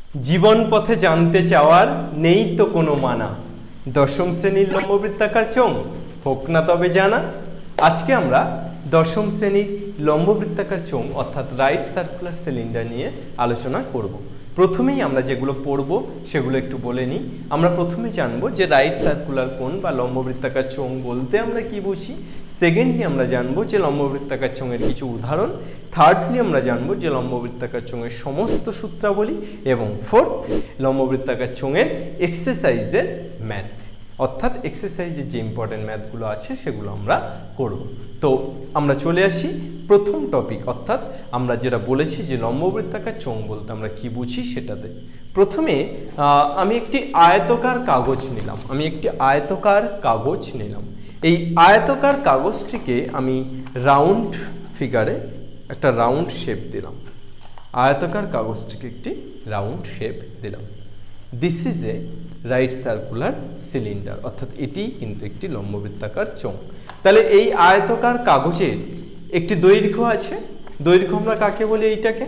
জীবন পথে জানতে চাওয়ার নেই তো কোনো মানা, দশম শ্রেণীর লম্ববৃত্তাকার চোঙ হোক না তবে জানা। আজকে আমরা দশম শ্রেণীর লম্ববৃত্তাকার চোঙ অর্থাৎ রাইট সার্কুলার সিলিন্ডার নিয়ে আলোচনা করব। প্রথমেই আমরা যেগুলো পড়ব সেগুলো একটু বলে নিই। আমরা প্রথমে জানবো যে রাইট সার্কুলার কোণ বা লম্ববৃত্তাকার চোঙ বলতে আমরা কি বুঝি। সেকেন্ডলি আমরা জানবো যে লম্ববৃত্তাকার চোঙের কিছু উদাহরণ। থার্ডলি আমরা জানবো যে লম্ববৃত্তাকার চোঙের সমস্ত সূত্রাবলী। এবং ফোর্থ, লম্ববৃত্তাকার চোঙের এক্সারসাইজের ম্যাথ, অর্থাৎ এক্সারসাইজের যে ইম্পর্টেন্ট ম্যাথগুলো আছে সেগুলো আমরা করব। তো আমরা চলে আসি প্রথম টপিক, অর্থাৎ আমরা যেটা বলেছি যে লম্ববৃত্তাকার চোঙ বলতে আমরা কি বুঝি সেটাতে। প্রথমে আমি একটি আয়তকার কাগজ নিলাম। এই আয়তকার কাগজটিকে আমি রাউন্ড ফিগারে একটা রাউন্ড শেপ দিলাম। আয়তকার কাগজটিকে একটি রাউন্ড শেপ দিলাম। This is a right circular cylinder, অর্থাৎ এটি কিন্তু একটি লম্ববৃত্তাকার চোঙ। তাহলে এই আয়তকার কাগজের একটি দৈর্ঘ্য আছে। দৈর্ঘ্য আমরা কাকে বলি? এইটাকে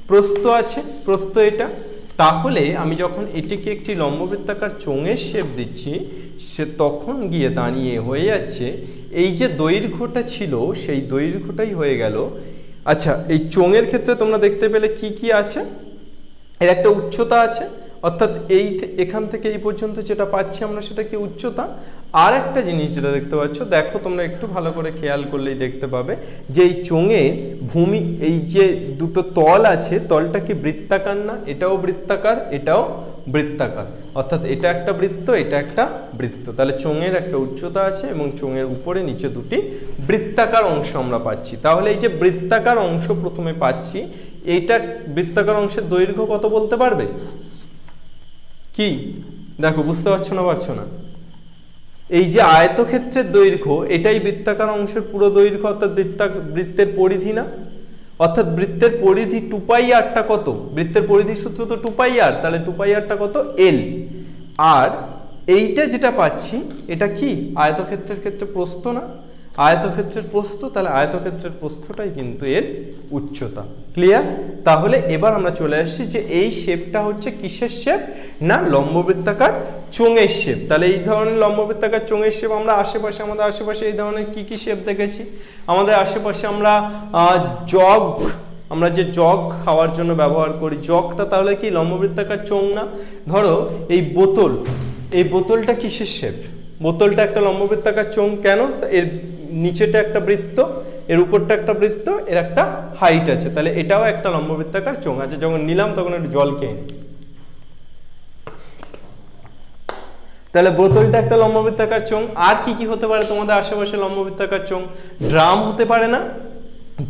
প্রস্থ আছে, প্রস্থ এটা। তাহলে আমি যখন এটিকে একটি লম্ববৃত্তাকার চোঙের শেপ দিচ্ছি, সে তখন গিয়ে দাঁড়িয়ে হয়ে যাচ্ছে এই যে দৈর্ঘ্যটা ছিল সেই দৈর্ঘ্যটাই হয়ে গেল। আচ্ছা, এই চোঙের ক্ষেত্রে তোমরা দেখতে পেলে কি কি আছে? এর একটা উচ্চতা আছে, অর্থাৎ এখান থেকে এই পর্যন্ত যেটা পাচ্ছি আমরা সেটা কি উচ্চতা। আর একটা জিনিস যেটা দেখতে পাচ্ছ, দেখো তোমরা একটু ভালো করে খেয়াল করলেই দেখতে পাবে যে এই চোঙে ভূমি, এই যে দুটো তল আছে, তলটা কি বৃত্তাকার না? এটাও বৃত্তাকার, এটাও বৃত্তাকার, অর্থাৎ এটা একটা বৃত্ত, এটা একটা বৃত্ত। তাহলে চোঙের একটা উচ্চতা আছে এবং চোঙের উপরে নিচে দুটি বৃত্তাকার অংশ আমরা পাচ্ছি। তাহলে এই যে বৃত্তাকার অংশ প্রথমে পাচ্ছি, এইটা বৃত্তাকার অংশের দৈর্ঘ্য কত বলতে পারবে? কি দেখো, বুঝতে পারছো না? এই যে আয়তক্ষেত্রের দৈর্ঘ্য, এটাই বৃত্তাকার অংশের পুরো দৈর্ঘ্য, অর্থাৎ বৃত্তের পরিধি না? অর্থাৎ বৃত্তের পরিধি 2πr-টা কত? বৃত্তের পরিধির সূত্র তো 2πr, তাহলে 2πr-টা কত? L। আর এইটা যেটা পাচ্ছি এটা কি? আয়তক্ষেত্রের ক্ষেত্রে প্রস্থ না? আয়তক্ষেত্রের প্রস্থ, তাহলে আয়তক্ষেত্রের প্রস্থটাই কিন্তু এর উচ্চতা। ক্লিয়ার? তাহলে এবার আমরা চলে আসছি যে এই শেপটা হচ্ছে কিসের শেপ? না, লম্ববৃত্তাকার চোঙের শেপ। তাহলে এই ধরনের লম্ববৃত্তাকার চোঙের শেপ আমরা আমাদের আশেপাশে এই ধরনের কি কি শেপ দেখেছি? আমাদের আশেপাশে আমরা আমরা যে জগ খাওয়ার জন্য ব্যবহার করি, জগটা তাহলে কি লম্ববৃত্তাকার চোঙ না? ধরো এই বোতল, এই বোতলটা কিসের শেপ? বোতলটা একটা লম্ববৃত্তাকার চোঙ। কেন? এর নিচেটা একটা বৃত্ত, এর উপরটা একটা বৃত্ত, এর একটা হাইট আছে, তাহলে এটাও একটা লম্ববৃত্তাকার চোঙ আছে। যখন নিলাম তখন একটু জল খেয়ে নিই। তাহলে বোতলটা একটা লম্ববৃত্তাকার চোঙ। আর কি কি হতে পারে তোমাদের আশেপাশে লম্ববৃত্তাকার চোঙ? ড্রাম হতে পারে না?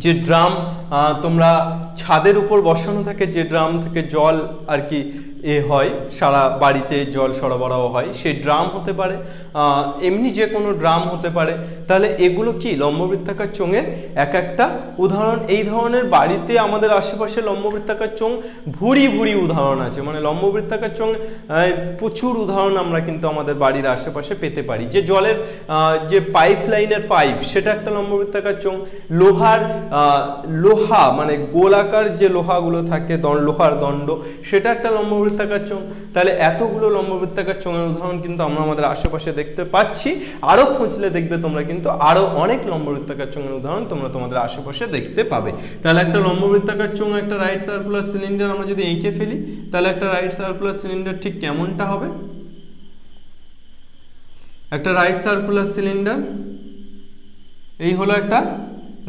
যে ড্রাম তোমরা ছাদের উপর বসানো থাকে, যে ড্রাম থেকে জল আর কি হয়, সারা বাড়িতে জল সরবরাহ হয়, সেই ড্রাম হতে পারে, এমনি যে কোনো ড্রাম হতে পারে। তাহলে এগুলো কি লম্ববৃত্তাকার চোঙের এক একটা উদাহরণ। এই ধরনের বাড়িতে আমাদের আশেপাশে লম্ববৃত্তাকার চোঙ ভুরি উদাহরণ আছে। মানে লম্ববৃত্তাকার চোঙ প্রচুর উদাহরণ আমরা কিন্তু আমাদের বাড়ির আশেপাশে পেতে পারি। যে জলের যে পাইপ লাইনের পাইপ, সেটা একটা লম্ববৃত্তাকার চোঙ। লোহা মানে গোলাকার যে লোহাগুলো থাকে, লোহার দণ্ড, সেটা একটা লম্ববৃত্তাকার চোঙ। তাহলে এতগুলো লম্ববৃত্তাকার চোঙের উদাহরণ কিন্তু আমরা আমাদের আশেপাশে দেখতে পাচ্ছি। আরো খুঁজলে দেখবে তোমরা কিন্তু আরো অনেক লম্ববৃত্তাকার চোঙের উদাহরণ তোমরা তোমাদের আশেপাশে দেখতে পাবে। তাহলে একটা লম্ববৃত্তাকার চোঙ, একটা রাইট সার্কুলার সিলিন্ডার আমরা যদি এঁকে ফেলি, তাহলে একটা রাইট সার্কুলার সিলিন্ডার ঠিক কেমনটা হবে? একটা রাইট সার্কুলার সিলিন্ডার, এই হলো একটা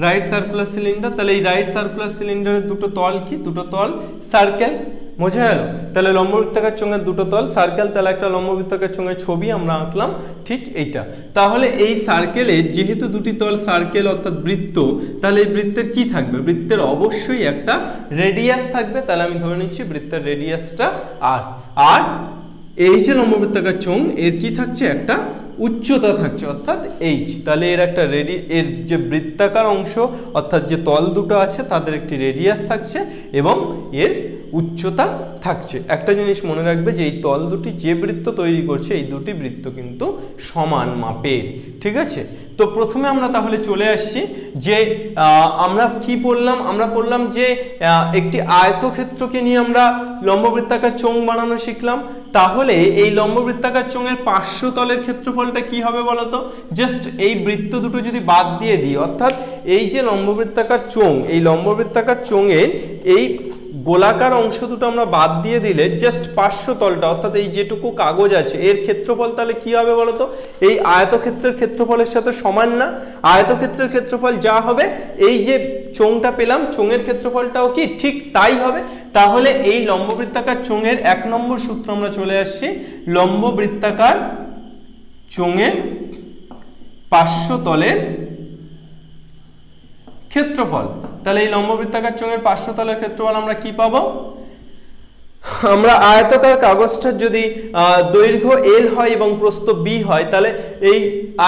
রাইট সার্কুলার সিলিন্ডার। তাহলে এই রাইট সার্কুলার সিলিন্ডারের দুটো তল কি? দুটো তল সার্কেল। বোঝা গেল? তাহলে লম্ববৃত্তাকার চোঙের দুটো তল সার্কেল। তাহলে একটা লম্ববৃত্তাকার চোঙের ছবি আমরা আঁকলাম ঠিক এইটা। তাহলে এই সার্কেলের যেহেতু দুটি তল সার্কেল অর্থাৎ বৃত্ত, তাহলে এই বৃত্তের কি থাকবে? বৃত্তের অবশ্যই একটা রেডিয়াস থাকবে। তাহলে আমি ধরে নিচ্ছি বৃত্তের রেডিয়াসটা আর এই যে লম্ববৃত্তাকার চোঙ, এর কি থাকছে? একটা উচ্চতা থাকছে, অর্থাৎ h। তাহলে এর একটা এর যে বৃত্তাকার অংশ অর্থাৎ যে তল দুটো আছে তাদের একটি রেডিয়াস থাকছে এবং এর উচ্চতা থাকছে। একটা জিনিস মনে রাখবে যে এই তল দুটি যে বৃত্ত তৈরি করছে এই দুটি বৃত্ত কিন্তু সমান মাপের, ঠিক আছে। তো প্রথমে আমরা তাহলে চলে আসছি যে আমরা কি পড়লাম, আমরা পড়লাম যে একটি আয়তক্ষেত্রকে নিয়ে আমরা লম্ববৃত্তাকার চোঙ বানানো শিখলাম। তাহলে এই লম্ববৃত্তাকার চোঙের পার্শ্বতলের ক্ষেত্রফলটা কি হবে বলতো? জাস্ট এই বৃত্ত দুটো যদি বাদ দিয়ে দিই, অর্থাৎ এই যে লম্ববৃত্তাকার চোঙ, এই লম্ববৃত্তাকার চোঙের এই গোলাকার অংশ দুটো আমরা বাদ দিয়ে দিলে জাস্ট পার্শ্বতলটা, অর্থাৎ এই যেটুকু কাগজ আছে এর ক্ষেত্রফল তাহলে কি হবে বলতো? এই আয়তক্ষেত্রের ক্ষেত্রফলের সাথে সমান না? আয়তক্ষেত্রের ক্ষেত্রফল যা হবে এই যে চোঙটা পেলাম চোঙের ক্ষেত্রফলটাও কি ঠিক তাই হবে। তাহলে এই লম্ববৃত্তাকার চোঙের 1 নম্বর সূত্র আমরা চলে আসছি, লম্ববৃত্তাকার চোঙের পার্শ্বতলের ক্ষেত্রফল। তাহলে এই লম্ববৃত্তাকার চোঙের পার্শ্বতলের ক্ষেত্রফল আমরা কি পাবো? আমরা আয়তাকার কাগজটার যদি দৈর্ঘ্য L হয় এবং প্রস্থ B হয়, তাহলে এই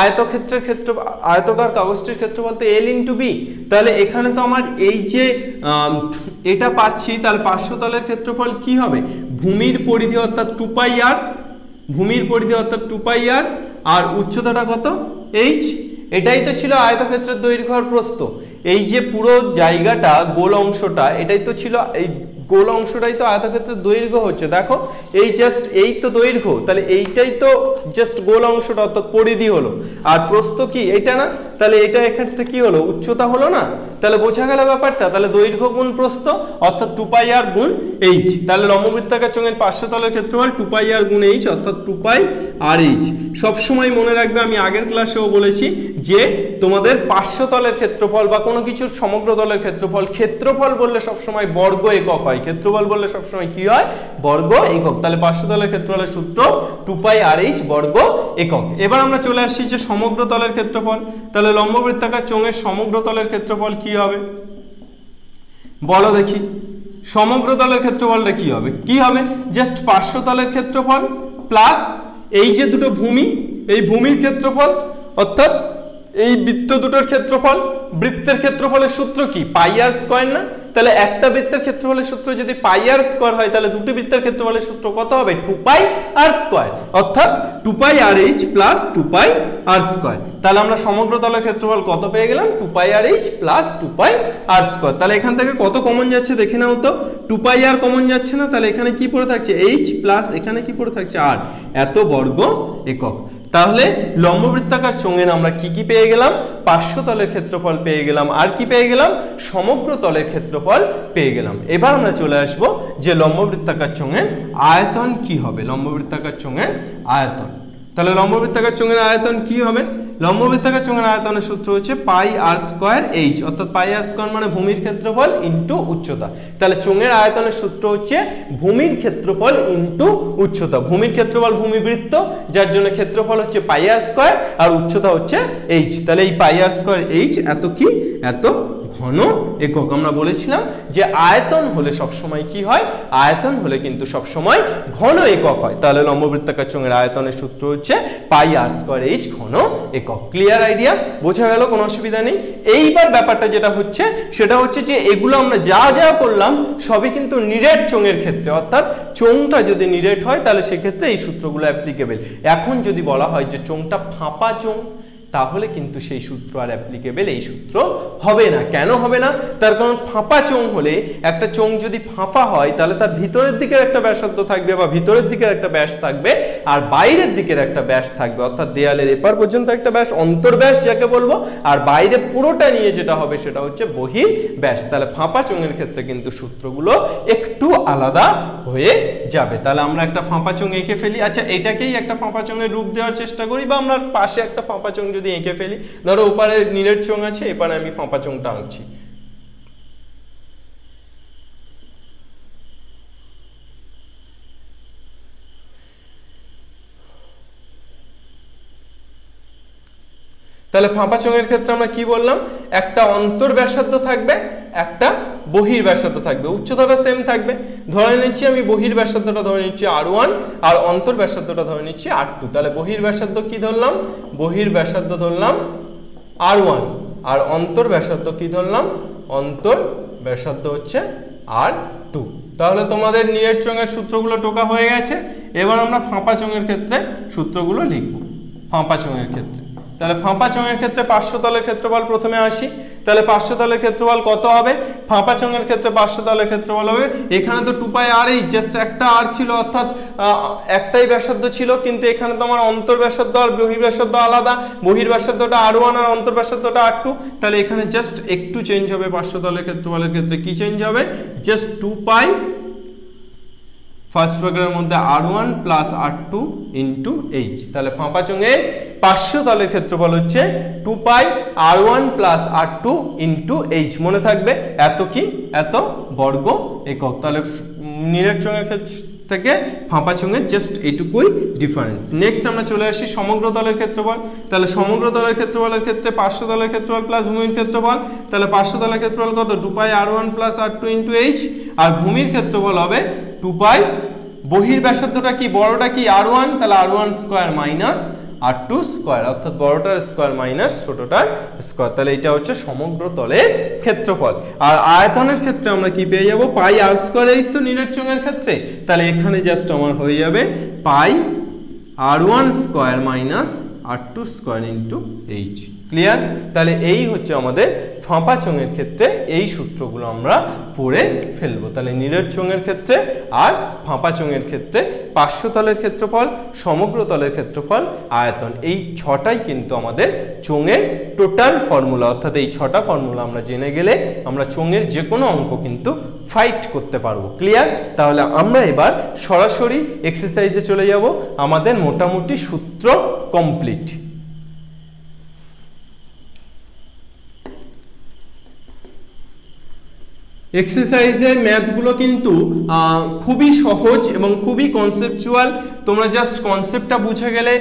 আয়তক্ষেত্রের ক্ষেত্র আয়তাকার কাগজটির ক্ষেত্রফল তো L × B। তাহলে এখানে তো আমার এই যে এটা পাচ্ছি, তাহলে পার্শ্বতলের ক্ষেত্রফল কি হবে? ভূমির পরিধি অর্থাৎ 2πr, ভূমির পরিধি অর্থাৎ 2πr, আর উচ্চতাটা কত? h। এটাই তো ছিল আয়তক্ষেত্রের দৈর্ঘ্য আর প্রস্থ। এই যে পুরো জায়গাটা গোল অংশটা, এটাই তো ছিল, এই গোল অংশটাই তো আয়তক্ষেত্রের দৈর্ঘ্য হচ্ছে। দেখো এই জাস্ট এই তো দৈর্ঘ্য, তাহলে এইটাই তো জাস্ট গোল অংশটা অর্থাৎ পরিধি হলো। আর প্রস্থ কি এটা না? তাহলে এটা এখান থেকে কি হলো? উচ্চতা হলো না? তাহলে বোঝা গেল ব্যাপারটা। তাহলে দৈর্ঘ্য গুণ প্রস্থ অর্থাৎ 2πr গুণ h। তাহলে লম্ববৃত্তাকার চোঙের পার্শ্বতলের ক্ষেত্রফল 2πr গুণ h অর্থাৎ 2πrh। সবসময় মনে রাখবে, আমি আগের ক্লাসেও বলেছি যে তোমাদের পার্শ্বতলের ক্ষেত্রফল বা কোনো কিছুর সমগ্র তলের ক্ষেত্রফল, ক্ষেত্রফল বললে সবসময় বর্গ একক হয়, ক্ষেত্রফল বললে সবসময় কি হয়? বর্গ একক। তাহলে পার্শ্বতলের ক্ষেত্রফলের সূত্র 2πrh বর্গ একক। এবার আমরা চলে আসছি যে সমগ্র তলের ক্ষেত্রফল। তাহলে লম্ববৃত্তাকার চোঙের সমগ্র তলের ক্ষেত্রফল কি হবে বলো দেখি? সমগ্র তলের ক্ষেত্রফলটা কি হবে? কি হবে? জাস্ট পার্শ্বতলের ক্ষেত্রফল প্লাস এই যে দুটো ভূমি, এই ভূমির ক্ষেত্রফল অর্থাৎ এই বৃত্ত দুটোর ক্ষেত্রফল। বৃত্তের ক্ষেত্রফলের সূত্র কি? πr² না? তাহলে একটা বৃত্তের ক্ষেত্রফলের সূত্র যদি πr² হয়, তাহলে দুটি বৃত্তের ক্ষেত্রফলের সূত্র কত হবে? 2πr², অর্থাৎ 2πrh প্লাস 2πr²। তাহলে আমরা সমগ্র তলের ক্ষেত্রফল কত পেয়ে গেলাম? 2πrh plus 2πr²। তাহলে এখান থেকে কত কমন যাচ্ছে দেখে নাও তো? 2πr কমন যাচ্ছে না? তাহলে এখানে কি পড়ে থাকছে? h প্লাস এখানে কি পড়ে থাকছে? r, এত বর্গ একক। তাহলে লম্ববৃত্তাকার চোঙের আমরা কি কি পেয়ে গেলাম? পার্শ্বতলের ক্ষেত্রফল পেয়ে গেলাম, আর কি পেয়ে গেলাম? সমগ্র তলের ক্ষেত্রফল পেয়ে গেলাম। এবার আমরা চলে আসব যে লম্ববৃত্তাকার চোঙের আয়তন কি হবে। লম্ববৃত্তাকার চোঙের আয়তন, তাহলে লম্ববৃত্তাকার চোঙের আয়তন কি হবে? লম্ববৃত্তাকার চোঙের আয়তনের সূত্র হচ্ছে πr²h, অর্থাৎ πr² মানে ভূমির ক্ষেত্রফল ইনটু উচ্চতা। তাহলে চোঙের আয়তনের সূত্র হচ্ছে ভূমির ক্ষেত্রফল ইনটু উচ্চতা। ভূমির ক্ষেত্রফল ভূমিবৃত্ত, যার জন্য ক্ষেত্রফল হচ্ছে πr², আর উচ্চতা হচ্ছে h। তাহলে এই πr²h এত কি? এত ঘন একক। আমরা বলেছিলাম যে আয়তন হলে সবসময় কি হয়? আয়তন হলে কিন্তু সবসময় ঘন একক হয়। তাহলে লম্ববৃত্তাকার চোঙের আয়তনের সূত্র হচ্ছে πr²h ঘন একক। Clear idea? বোঝা গেল? কোনো অসুবিধা নেই। এইবার ব্যাপারটা যেটা হচ্ছে সেটা হচ্ছে যে এগুলো আমরা যা যা করলাম সবই কিন্তু নিরেট চোঙের ক্ষেত্রে, অর্থাৎ চোঙটা যদি নিরেট হয় তাহলে সেক্ষেত্রে এই সূত্রগুলো অ্যাপ্লিকেবল। এখন যদি বলা হয় যে চোঙটা ফাঁপা চোঙ, তাহলে কিন্তু সেই সূত্র আর অ্যাপ্লিকেবল, এই সূত্র হবে না। কেন হবে না? তার কারণ ফাঁপা চোঙ হলে, একটা চোঙ যদি ফাঁপা হয় তাহলে তার ভিতরের দিকের একটা ব্যাসার্ধ থাকবে বা ভিতরের দিকের একটা ব্যাস থাকবে, আর বাইরের দিকের একটা ব্যাস থাকবে, অর্থাৎ দেয়ালের এপার পর্যন্ত একটা ব্যাস, অন্তর্ব্যাস যাকে বলবো, আর বাইরে পুরোটা নিয়ে যেটা হবে সেটা হচ্ছে বহির ব্যাস। তাহলে ফাঁপা চোঙের ক্ষেত্রে কিন্তু সূত্রগুলো একটু আলাদা হয়ে যাবে। তাহলে আমরা একটা ফাঁপা চোঙ এঁকে ফেলি। আচ্ছা, এটাকেই একটা ফাঁপা চোঙের রূপ দেওয়ার চেষ্টা করি, বা আমরা পাশে একটা ফাঁপা চোঙ যদি এঁকে ফেলি। ধরো ওপারে নিরেট চোঙ আছে, এপারে আমি ফাঁপা চোঙটা আঁকছি। তাহলে ফাঁপা চোঙের ক্ষেত্রে আমরা কি বললাম? একটা অন্তর ব্যাসার্ধ থাকবে, একটা বহির ব্যাসার্ধ থাকবে, উচ্চতাটা সেম থাকবে। ধরে নিচ্ছি আমি বহির ব্যাসার্ধটা ধরে নিচ্ছি r1, আর অন্তর ব্যাসার্ধটা ধরে নিচ্ছি r2। তাহলে বহির ব্যাসার্ধ কি ধরলাম? বহির ব্যাসার্ধ ধরলাম r1, আর অন্তর ব্যাসার্ধ কি ধরলাম? অন্তর ব্যাসার্ধ হচ্ছে r2। তাহলে তোমাদের নিরেট চোঙের সূত্রগুলো টোকা হয়ে গেছে। এবার আমরা ফাঁপা চোঙের ক্ষেত্রে সূত্রগুলো লিখব। ফাঁপা চোঙের ক্ষেত্রে তাহলে ফাঁপা চোঙের ক্ষেত্রে পার্শ্বতলের ক্ষেত্রফল প্রথমে আসি। তাহলে পার্শ্বতলের ক্ষেত্রফল কত হবে? ফাঁপা চোঙের ক্ষেত্রে পার্শ্বতলের ক্ষেত্রফল হবে, এখানে তো 2πr জাস্ট একটা আর ছিল, অর্থাৎ একটাই ব্যাসার্ধ ছিল, কিন্তু এখানে তো আমার অন্তর্ব্যাসার্ধ আর বহির্ব্যাসার্ধ আলাদা, বহির্ব্যাসার্ধটা r1 আর অন্তর্ব্যাসার্ধটা r2। তাহলে এখানে জাস্ট একটু চেঞ্জ হবে, পার্শ্বতলের ক্ষেত্রফলের ক্ষেত্রে কি চেঞ্জ হবে? জাস্ট 2π ফার্স্ট ব্র্যাকেটের মধ্যে r1 plus r2 into h। তাহলে ফাঁপা চোঙের পার্শ্বতলের ক্ষেত্রফল হচ্ছে 2π r1 plus r2 into h। মনে থাকবে এত কি? এত বর্গ একক। তাহলে নিরেট চোঙের ক্ষেত্রে থেকে ফাঁপা চোঙের জাস্ট এইটুকুই ডিফারেন্স। নেক্সট আমরা চলে আসি সমগ্র তলের ক্ষেত্রফল। তাহলে সমগ্র তলের ক্ষেত্রফলের ক্ষেত্রে পার্শ্বতলের ক্ষেত্রফল প্লাস ভূমির ক্ষেত্রফল। তাহলে পার্শ্বতলের ক্ষেত্রফল কত? 2π r1 plus r2 into h। আর ভূমির ক্ষেত্রফল হবে 2π, বহির ব্যাসার্ধটা কি? বড়টা কি? r1, তাহলে r1 square minus r2 square, অর্থাৎ বড়টার স্কয়ার মাইনাস ছোটটার স্কয়ার। তাহলে এটা হচ্ছে সমগ্র তলের ক্ষেত্রফল। আর আয়তনের ক্ষেত্রে আমরা কি পেয়ে যাব? পাই r স্কয়ার h তো নিরেট চোঙের ক্ষেত্রে, তাহলে এখানে জাস্ট আমার হয়ে যাবে পাই r1 square minus r2 square into h। Clear? তাহলে এই হচ্ছে আমাদের ফাঁপা চোঙের ক্ষেত্রে এই সূত্রগুলো আমরা পড়ে ফেলবো। তাহলে নিরেট চোঙের ক্ষেত্রে আর ফাঁপা চোঙের ক্ষেত্রে পার্শ্বতলের ক্ষেত্রফল, সমগ্র তলের ক্ষেত্রফল, আয়তন, এই ছটাই কিন্তু আমাদের চোঙের টোটাল ফর্মুলা। অর্থাৎ এই ছটা ফর্মুলা আমরা জেনে গেলে আমরা চোঙের যে কোনো অঙ্ক কিন্তু ফাইট করতে পারবো। ক্লিয়ার? তাহলে আমরা এবার সরাসরি এক্সারসাইজে চলে যাব। আমাদের মোটামুটি সূত্র কমপ্লিট। এক্সারসাইজের ম্যাথগুলো কিন্তু খুবই সহজ এবং খুবই কনসেপচুয়াল। তোমরা জাস্ট কনসেপ্টটা বুঝে গেলে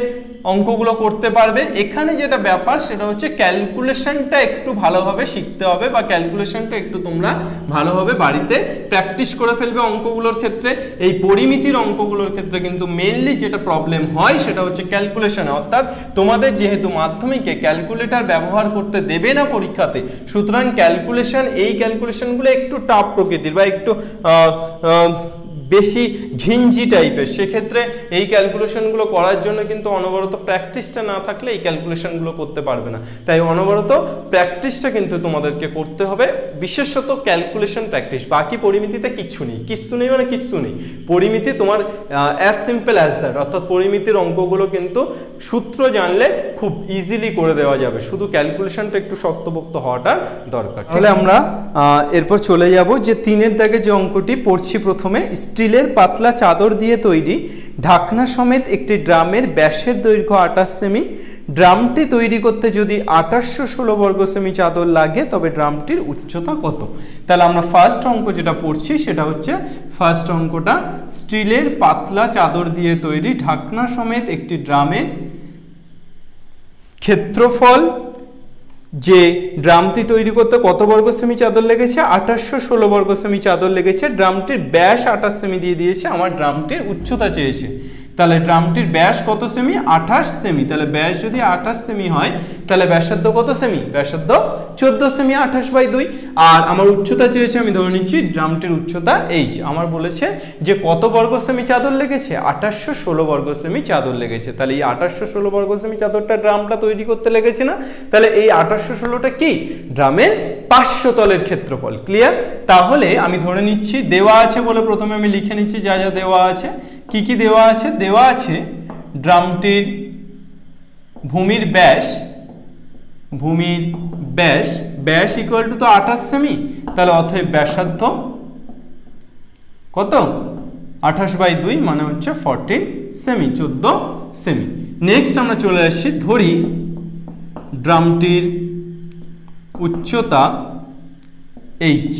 অঙ্কগুলো করতে পারবে। এখানে যেটা ব্যাপার সেটা হচ্ছে ক্যালকুলেশনটা একটু ভালোভাবে শিখতে হবে, বা ক্যালকুলেশনটা একটু তোমরা ভালোভাবে বাড়িতে প্র্যাকটিস করে ফেলবে অঙ্কগুলোর ক্ষেত্রে। এই পরিমিতির অঙ্কগুলোর ক্ষেত্রে কিন্তু মেইনলি যেটা প্রবলেম হয় সেটা হচ্ছে ক্যালকুলেশনে। অর্থাৎ তোমাদের যেহেতু মাধ্যমিকে ক্যালকুলেটর ব্যবহার করতে দেবে না পরীক্ষাতে, সুতরাং ক্যালকুলেশন, এই ক্যালকুলেশনগুলো একটু টাফ প্রকৃতির বা একটু বেশি ঘিঞ্জি টাইপের। সেক্ষেত্রে এই ক্যালকুলেশনগুলো করার জন্য কিন্তু অনবরত প্র্যাকটিসটা না থাকলে এই ক্যালকুলেশনগুলো করতে পারবে না। তাই অনবরত প্র্যাকটিসটা কিন্তু তোমাদেরকে করতে হবে, বিশেষত ক্যালকুলেশন প্র্যাকটিস। বাকি পরিমিতিতে কিচ্ছু নেই, কিচ্ছু নেই মানে কিচ্ছু নেই। পরিমিতি তোমার অ্যাজ সিম্পল অ্যাজ দ্যাট, অর্থাৎ পরিমিতির অঙ্কগুলো কিন্তু সূত্র জানলে খুব ইজিলি করে দেওয়া যাবে, শুধু ক্যালকুলেশনটা একটু শক্তপোক্ত হওয়াটা দরকার। তাহলে আমরা এরপর চলে যাব যে 3-এর দাগে যে অঙ্কটি পড়ছি। প্রথমে স্টিলের পাতলা চাদর দিয়ে তৈরি ঢাকনা সমেত একটি ড্রামের ব্যাসের দৈর্ঘ্য 28 সেমি। ড্রামটি তৈরি করতে যদি 2816 বর্গ সেমি চাদর লাগে তবে ড্রামটির উচ্চতা কত? তাহলে আমরা ফার্স্ট অঙ্ক যেটা পড়ছি সেটা হচ্ছে ফার্স্ট অঙ্কটা, স্টিলের পাতলা চাদর দিয়ে তৈরি ঢাকনা সমেত একটি ড্রামের ক্ষেত্রফল, যে ড্রামটি তৈরি করতে কত বর্গ সেমি চাদর লেগেছে? 2816 বর্গ সেমি চাদর লেগেছে। ড্রামটির ব্যাস 28 সেমি দিয়ে দিয়েছে, আমার ড্রামটির উচ্চতা চেয়েছে। তাহলে ড্রামটির ব্যাস কত সেমি? 28 সেমি। তাহলে ব্যাস যদি 28 সেমি হয় তাহলে ব্যাসার্ধ কত সেমি? ব্যাসার্ধ 14 সেমি, 28/2। আর আমার উচ্চতা চেয়েছে, আমি ধরে নিচ্ছি ড্রামটির উচ্চতা h। আমার বলেছে যে কত বর্গ সেমি চাদর লেগেছে? 2816 বর্গ সেমি চাদর লেগেছে। তাহলে এই 2816 বর্গ সেমি চাদরটা ড্রামটা তৈরি করতে লেগেছে না? তাহলে এই 2816টা কি? ড্রামের পার্শ্বতলের ক্ষেত্রফল। ক্লিয়ার? তাহলে আমি ধরে নিচ্ছি দেওয়া আছে বলে প্রথমে আমি লিখে নিচ্ছি যা যা দেওয়া আছে। কি কি দেওয়া আছে? দেওয়া আছে ড্রামটির ভূমির ব্যাস, ব্যাস ইকুয়াল টু তো 28 সেমি। তাহলে অতএব ব্যাসার্ধ কত? 28/2 মানে হচ্ছে 14 সেমি, 14 সেমি। নেক্সট আমরা চলে আসছি, ধরি ড্রামটির উচ্চতা h।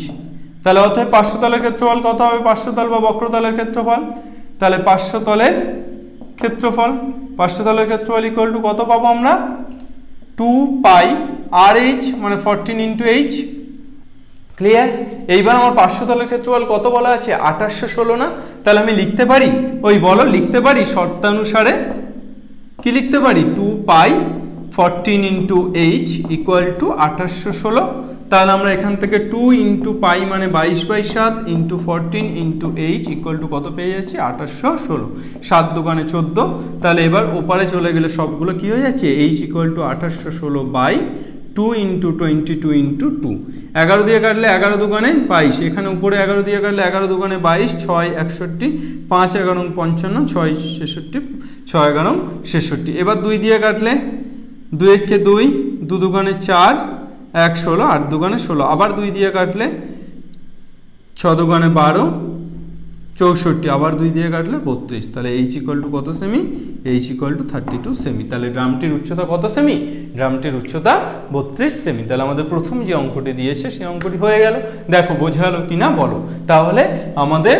তাহলে অতএব পার্শ্বতলের ক্ষেত্রফল কত হবে? পার্শ্বতল বা বক্রতলের ক্ষেত্রফল। তাহলে পার্শ্বতলের ক্ষেত্রফল, পার্শ্বতলের ক্ষেত্রফল ইকুয়াল টু কত পাবো আমরা? 2π RH মানে 14 ইন্টু h। ক্লিয়ার? এইবার আমার পার্শ্বতলের ক্ষেত্রফল কত বলা আছে? 2816 না? তাহলে আমি লিখতে পারি, ওই বলো, লিখতে পারি শর্তানুসারে কি লিখতে পারি? 2π 14 ইন্টু h ইকুয়াল টু 2816। তাহলে আমরা এখান থেকে 2 ইন্টু পাই মানে 22/7 into 14 into H equal two কত পেয়ে যাচ্ছি 2816, 7 দুগুণে 14। তাহলে এবার ওপারে চলে গেলে সবগুলো কি হয়ে যাচ্ছে, h equal to 2816 by 2 into 22 into 2। 11 দিয়ে কাটলে 11 দুগুণে 22, এখানে উপরে 11 দিয়ে কাটলে 11 দুগুণে 22, 6 61, 5 11 55, 6 66, 6 11 66। এবার 2 দিয়ে কাটলে 2 একে 2, 2 দুগুণে 4, 1 16, 8 দুগুণে 16। আবার 2 দিয়ে কাটলে 6 দুগুণে 12, 64। আবার 2 দিয়ে কাটলে 32। তাহলে এইচ ইকুয়াল টু কত semi, H equal two 32 semi. তাহলে ড্রামটির উচ্চতা কত সেমি, ড্রামটির উচ্চতা 32 সেমি। তাহলে আমাদের প্রথম যে অঙ্কটি দিয়েছে সেই অঙ্কটি হয়ে গেল। দেখো বোঝা গেল কিনা বলো। তাহলে আমাদের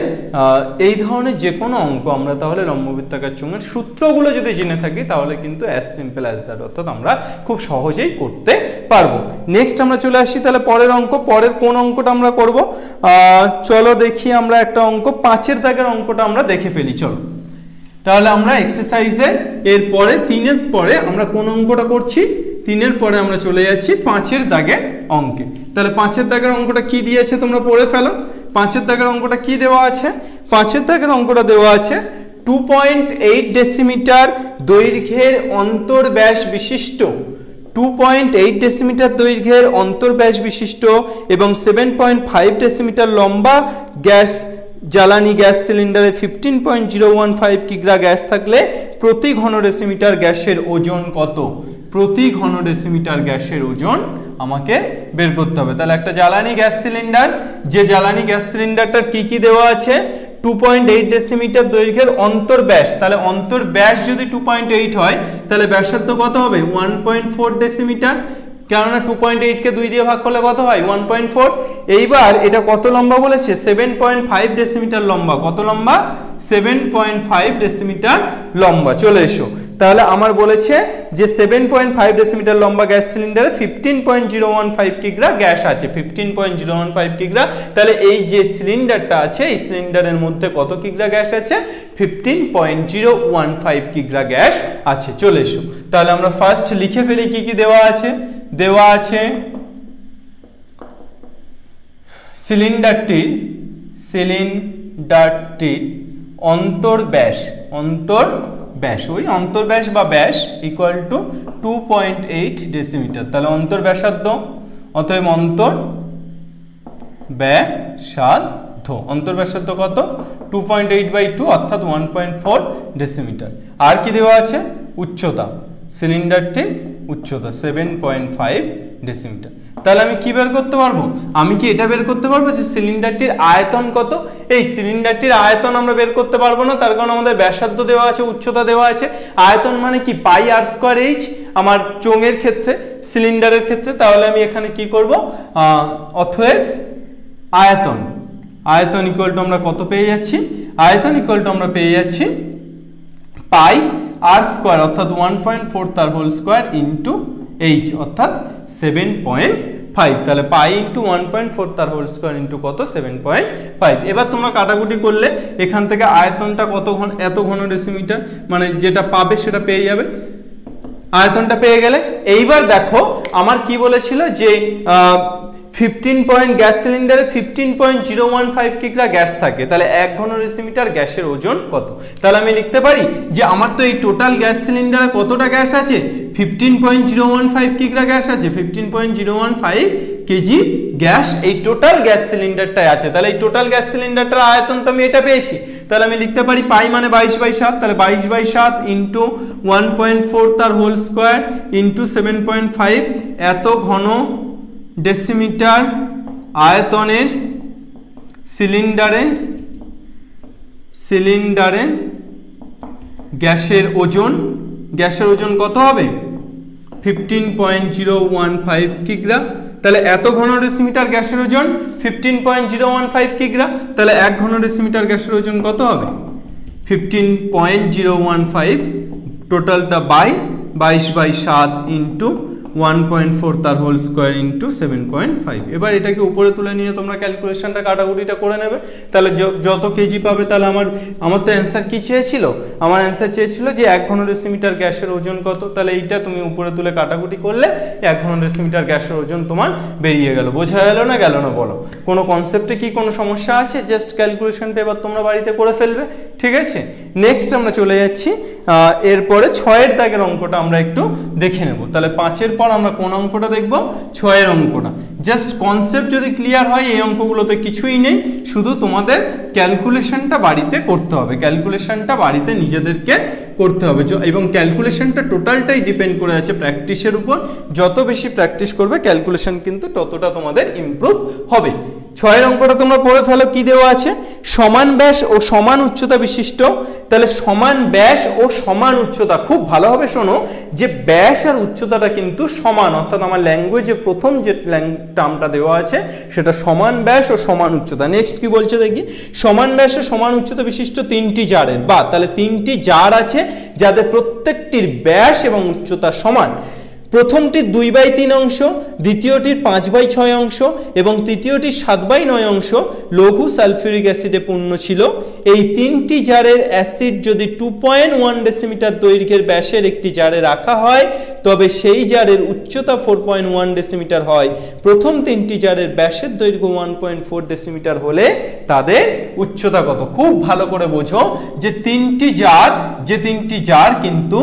এই ধরনের যে কোনো অঙ্ক আমরা তাহলে লম্ববৃত্তাকার চোঙের সূত্রগুলো যদি জেনে থাকি তাহলে কিন্তু অ্যাজ সিম্পল অ্যাজ দ্যাট, অর্থাৎ আমরা খুব সহজেই করতে পারবো। নেক্সট আমরা চলে আসছি তাহলে পরের অঙ্ক। পরের কোন অঙ্কটা আমরা করব, চলো দেখি আমরা একটা অঙ্ক 5-এর দাগের অঙ্কটা আমরা দেখে ফেলি। চলো তাহলে আমরা এক্সারসাইজের এর পরে 3-এর পরে আমরা কোন অঙ্কটা করছি, 3-এর পরে আমরা চলে যাচ্ছি 5-এর দাগের অঙ্কে। তাহলে 5-এর দাগের অঙ্কটা কি দিয়েছে তোমরা পড়ে ফেলো। 5-এর দাগের অঙ্কটা কি দেওয়া আছে, 5-এর দাগের অঙ্কটা দেওয়া আছে 2.8 ডেসিমিটার দৈর্ঘ্যের অন্তর্ব্যাস বিশিষ্ট, 2.8 ডেসিমিটার দৈর্ঘ্যের অন্তর্ব্যাস বিশিষ্ট এবং 7.5 ডেসিমিটার লম্বা জ্বালানি গ্যাস সিলিন্ডারে 15.015 কিগ্রা গ্যাস থাকলে প্রতি ঘন ডেসিমিটার গ্যাসের ওজন কত, প্রতি ঘন ডেসিমিটার গ্যাসের ওজন আমাকে বের করতে হবে। তাহলে একটা জ্বালানি গ্যাস সিলিন্ডার, যে জ্বালানি গ্যাস সিলিন্ডারটার কি দেওয়া আছে, 2.8 ডেসিমিটার দৈর্ঘ্যের অন্তর্ব্যাস। তাহলে অন্তর্ব্যাস যদি 2.8 হয় তাহলে ব্যাসার্ধ কত হবে 1.4 ডেসিমিটার, কেননা 2.8 কে 2 দিয়ে ভাগ করলে কত হয় 1.4। এইবার এটা কত লম্বা বলেছে 7.5 ডেসিমিটার লম্বা, কত লম্বা 7.5 ডেসিমিটার লম্বা। চলে এসো, তাহলে আমার বলেছে যে 7.5 ডেসিমিটার লম্বা গ্যাস সিলিন্ডারে 15.015 কিগ্রা গ্যাস আছে, 15.015 কিগ্রা। তাহলে এই যে সিলিন্ডারটা আছে এই সিলিন্ডারের মধ্যে কত কিগ্রা গ্যাস আছে 15.015 কিগ্রা গ্যাস আছে। চলে এসো, তাহলে আমরা ফার্স্ট লিখে ফেলি কি কি দেওয়া আছে। দেওয়া আছে সিলিন্ডারটির অন্তর্ব্যাস, ওই অন্তর্ব্যাস বা ব্যাস ইকুয়াল টু 2.8 ডেসিমিটার। তাহলে অন্তর্ব্যাসার্ধ, অতএব অন্তর্ব্যাসার্ধ কত 2.8/2 অর্থাৎ 1.4 ডেসিমিটার। আর কি দেওয়া আছে উচ্চতা, সিলিন্ডারটির উচ্চতা 7.5 ডেসিমিটার। তাহলে আমি কি বের করতে পারবো, আমি কি এটা বের করতে পারবো যে সিলিন্ডারটির আয়তন কত। এই সিলিন্ডারটির আয়তন আমরা বের করতে পারবো না, তার কারণ আমাদের ব্যাসার্ধ দেওয়া আছে, উচ্চতা দেওয়া আছে। আয়তন মানে কি পাই আর স্কয়ার এইচ আমার চোঙের ক্ষেত্রে, সিলিন্ডারের ক্ষেত্রে। তাহলে আমি এখানে কি করব, অতএব আয়তন ইকুয়াল টু আমরা কত পেয়ে যাচ্ছি, আয়তন ইকুয়াল টু আমরা পেয়ে যাচ্ছি পাই আর স্কয়ার অর্থাৎ 1.4 তার হোল স্কয়ার ইন্টু এইচ অর্থাৎ 7.5। তাহলে পাই ইন্টু 1.4 তার হোল স্কয়ার ইন্টু কত 7.5। এবার তোমরা কাটাকুটি করলে এখান থেকে আয়তনটা কত ঘন, এত ঘন ডেসিমিটার, মানে যেটা পাবে সেটা পেয়ে যাবে, আয়তনটা পেয়ে গেলে। এইবার দেখো আমার কি বলেছিল যে 15 গ্যাস সিলিন্ডারে 15.015 কিগ্রা গ্যাস থাকে, তাহলে 1 ঘন ডেসিমিটার গ্যাসের ওজন কত। তাহলে আমি লিখতে পারি যে আমার তো এই টোটাল গ্যাস সিলিন্ডারে কতটা গ্যাস আছে 15.015 কিগ্রা গ্যাস আছে, 15.015 কেজি গ্যাস এই টোটাল গ্যাস সিলিন্ডারটায় আছে। তাহলে এই টোটাল গ্যাস সিলিন্ডারটার আয়তন তো আমি এটা পেয়েছি। তাহলে আমি লিখতে পারি পাই মানে 22/7, তাহলে 22/7 ইন্টু 1.4 তার হোল স্কয়ার ইন্টু 7.5 এত ঘন ডেসিমিটার আয়তনের সিলিন্ডারে গ্যাসের ওজন কত হবে 15.015 কিগ্রা। তাহলে এত ঘন ডেসিমিটার গ্যাসের ওজন 15.015 কিগ্রা। তাহলে 1 ঘন ডেসিমিটার গ্যাসের ওজন কত হবে 15.015, টোটালটা বাই 22/7 ইন্টু 1.4 তার হোল স্কোয়ার ইন্টু 7.5। এবার এটাকে উপরে তুলে নিয়ে তোমরা ক্যালকুলেশনটা কাটাকুটিটা করে নেবে। তাহলে যত কেজি পাবে, তাহলে আমার তো অ্যান্সার কি চেয়েছিল, আমার অ্যান্সার চেয়েছিল যে 1 ঘনডেসিমিটার গ্যাসের ওজন কত। তাহলে এইটা তুমি উপরে তুলে কাটাকুটি করলে 1 ঘনডেসিমিটার গ্যাসের ওজন তোমার বেরিয়ে গেল। বোঝা গেল না গেল না বলো? কোনো কনসেপ্টে কি কোনো সমস্যা আছে? জাস্ট ক্যালকুলেশনটা এবার তোমরা বাড়িতে করে ফেলবে, ঠিক আছে। নেক্সট আমরা চলে যাচ্ছি এরপরে 6-এর দাগের অঙ্কটা আমরা একটু দেখে নেব। তাহলে 5-এর পর আমরা কোন অঙ্কটা দেখব? 6-এর অঙ্কটা। জাস্ট কনসেপ্ট যদি ক্লিয়ার হয়, এই অঙ্কগুলোতে কিছুই নেই, শুধু তোমাদের ক্যালকুলেশনটা বাড়িতে করতে হবে, ক্যালকুলেশনটা বাড়িতে নিজেদেরকে করতে হবে। এবং ক্যালকুলেশনটা টোটালটাই ডিপেন্ড করে আছে প্র্যাকটিসের উপর। যত বেশি প্র্যাকটিস করবে ক্যালকুলেশন কিন্তু ততটা তোমাদের ইমপ্রুভ হবে। 6-এর অঙ্কটা তোমরা পড়ে ফেলো। কি দেওয়া আছে? সমান ব্যাস ও সমান উচ্চতা বিশিষ্ট। তাহলে সমান ব্যাস ও সমান উচ্চতা, খুব ভালোভাবে শোনো যে ব্যাস আর উচ্চতাটা কিন্তু সমান, অর্থাৎ আমার ল্যাঙ্গুয়েজে প্রথম যে টার্মটা দেওয়া আছে সেটা সমান ব্যাস ও সমান উচ্চতা। নেক্সট কি বলছে দেখি? সমান ব্যাস ও সমান উচ্চতা বিশিষ্ট 3টি জারের, বা তাহলে 3টি জার আছে যাদের প্রত্যেকটির ব্যাস এবং উচ্চতা সমান। প্রথমটির 2/3 অংশ, দ্বিতীয়টির 5/6 অংশ এবং তৃতীয়টির 7/9 অংশ লঘু সালফিউরিক অ্যাসিডে পূর্ণ ছিল। এই 3টি জারের অ্যাসিড যদি 2.1 ডেসিমিটার দৈর্ঘ্যের ব্যাসের একটি জারে রাখা হয়, তবে সেই জারের উচ্চতা 4.1 ডেসিমিটার হয়। প্রথম 3টি জারের ব্যাসের দৈর্ঘ্য 1.4 ডেসিমিটার হলে তাদের উচ্চতা কত? খুব ভালো করে বোঝো যে 3টি জার কিন্তু